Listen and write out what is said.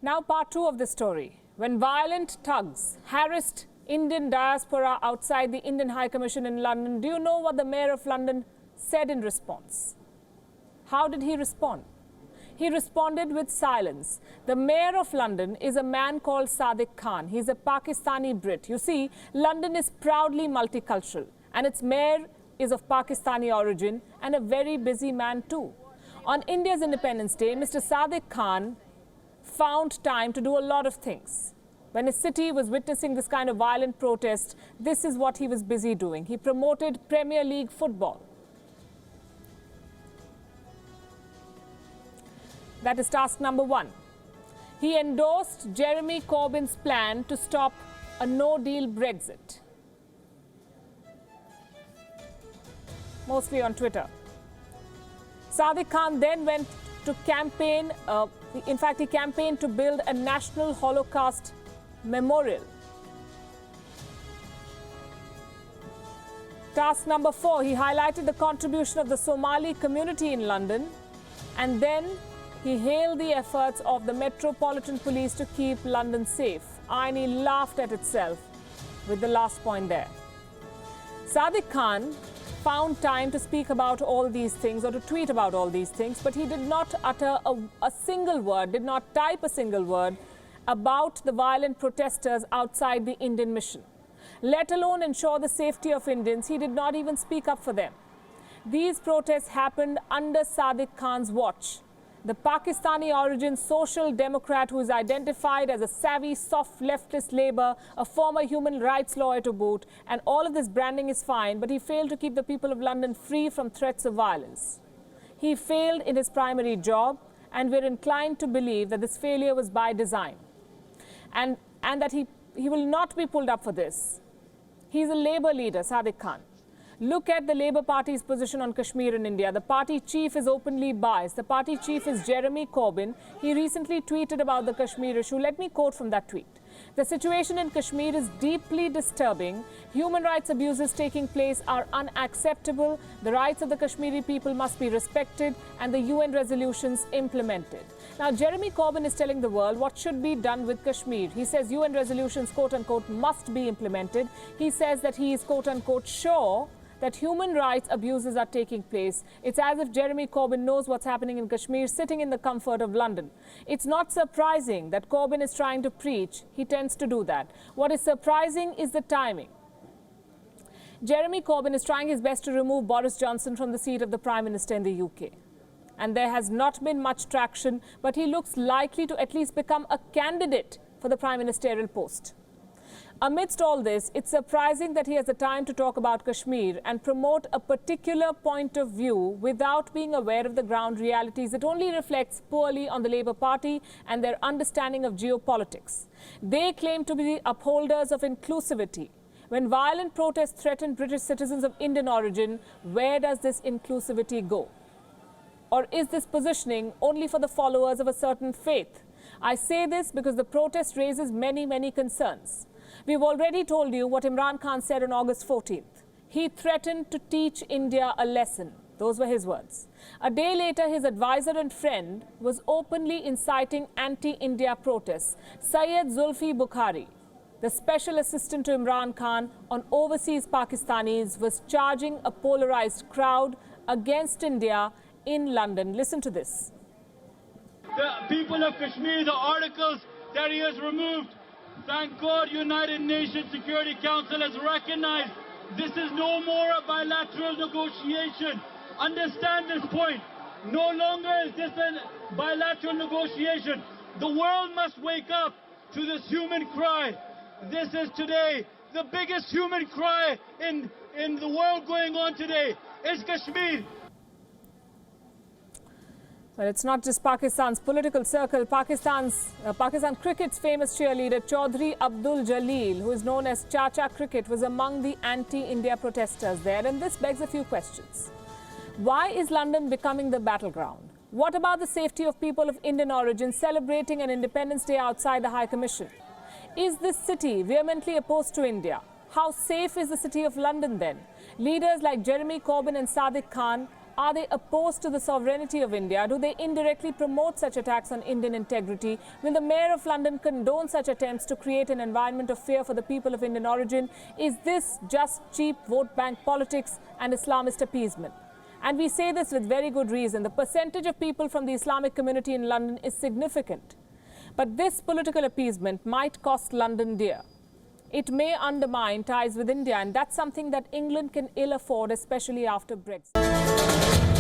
Now part 2 of the story. When violent thugs harassed Indian diaspora outside the Indian High Commission in London, do you know what the Mayor of London said in response? How did he respond? He responded with silence. The Mayor of London is a man called Sadiq Khan. He's a Pakistani Brit. You see, London is proudly multicultural and its mayor is of Pakistani origin and a very busy man too. On India's Independence Day, Mr. Sadiq Khan found time to do a lot of things. When his city was witnessing this kind of violent protest, this is what he was busy doing. He promoted Premier League football. That is task number 1. He endorsed Jeremy Corbyn's plan to stop a no-deal Brexit. Mostly on Twitter. Sadiq Khan then went to campaign, he campaigned to build a national Holocaust memorial. Task number 4, he highlighted the contribution of the Somali community in London, and then he hailed the efforts of the Metropolitan Police to keep London safe. Irony laughed at itself with the last point there. Sadiq Khan found time to speak about all these things or to tweet about all these things, but he did not utter a single word, did not type a single word about the violent protesters outside the Indian mission. Let alone ensure the safety of Indians, he did not even speak up for them. These protests happened under Sadiq Khan's watch. The Pakistani origin social democrat who is identified as a savvy, soft leftist Labour, a former human rights lawyer to boot, and all of this branding is fine, but he failed to keep the people of London free from threats of violence. He failed in his primary job, and we're inclined to believe that this failure was by design, and that he will not be pulled up for this. He's a Labour leader, Sadiq Khan. Look at the Labour Party's position on Kashmir in India. The party chief is openly biased. The party chief is Jeremy Corbyn. He recently tweeted about the Kashmir issue. Let me quote from that tweet. The situation in Kashmir is deeply disturbing. Human rights abuses taking place are unacceptable. The rights of the Kashmiri people must be respected and the UN resolutions implemented. Now, Jeremy Corbyn is telling the world what should be done with Kashmir. He says UN resolutions, quote-unquote, must be implemented. He says that he is, quote-unquote, sure that human rights abuses are taking place. It's as if Jeremy Corbyn knows what's happening in Kashmir, sitting in the comfort of London. It's not surprising that Corbyn is trying to preach. He tends to do that. What is surprising is the timing. Jeremy Corbyn is trying his best to remove Boris Johnson from the seat of the Prime Minister in the UK. And there has not been much traction, but he looks likely to at least become a candidate for the Prime Ministerial post. Amidst all this, it's surprising that he has the time to talk about Kashmir and promote a particular point of view without being aware of the ground realities. It only reflects poorly on the Labour Party and their understanding of geopolitics. They claim to be the upholders of inclusivity. When violent protests threaten British citizens of Indian origin, where does this inclusivity go? Or is this positioning only for the followers of a certain faith? I say this because the protest raises many concerns. We've already told you what Imran Khan said on August 14th. He threatened to teach India a lesson. Those were his words. A day later, his advisor and friend was openly inciting anti-India protests. Syed Zulfi Bukhari, the special assistant to Imran Khan on overseas Pakistanis, was charging a polarized crowd against India in London. Listen to this. The people of Kashmir, the articles that he has removed, thank God United Nations Security Council has recognized this is no more a bilateral negotiation. Understand this point. No longer is this a bilateral negotiation. The world must wake up to this human cry. This is today the biggest human cry in the world going on today is Kashmir. Well, it's not just Pakistan's political circle. Pakistan cricket's famous cheerleader Chaudhry Abdul Jalil, who is known as Chacha Cricket, was among the anti-India protesters there. And this begs a few questions. Why is London becoming the battleground? What about the safety of people of Indian origin celebrating an Independence Day outside the High Commission? Is this city vehemently opposed to India? How safe is the city of London then? Leaders like Jeremy Corbyn and Sadiq Khan Are they opposed to the sovereignty of India? Do they indirectly promote such attacks on Indian integrity? Will the Mayor of London condone such attempts to create an environment of fear for the people of Indian origin? Is this just cheap vote bank politics and Islamist appeasement? And we say this with very good reason. The percentage of people from the Islamic community in London is significant. But this political appeasement might cost London dear. It may undermine ties with India, and that's something that England can ill afford, especially after Brexit.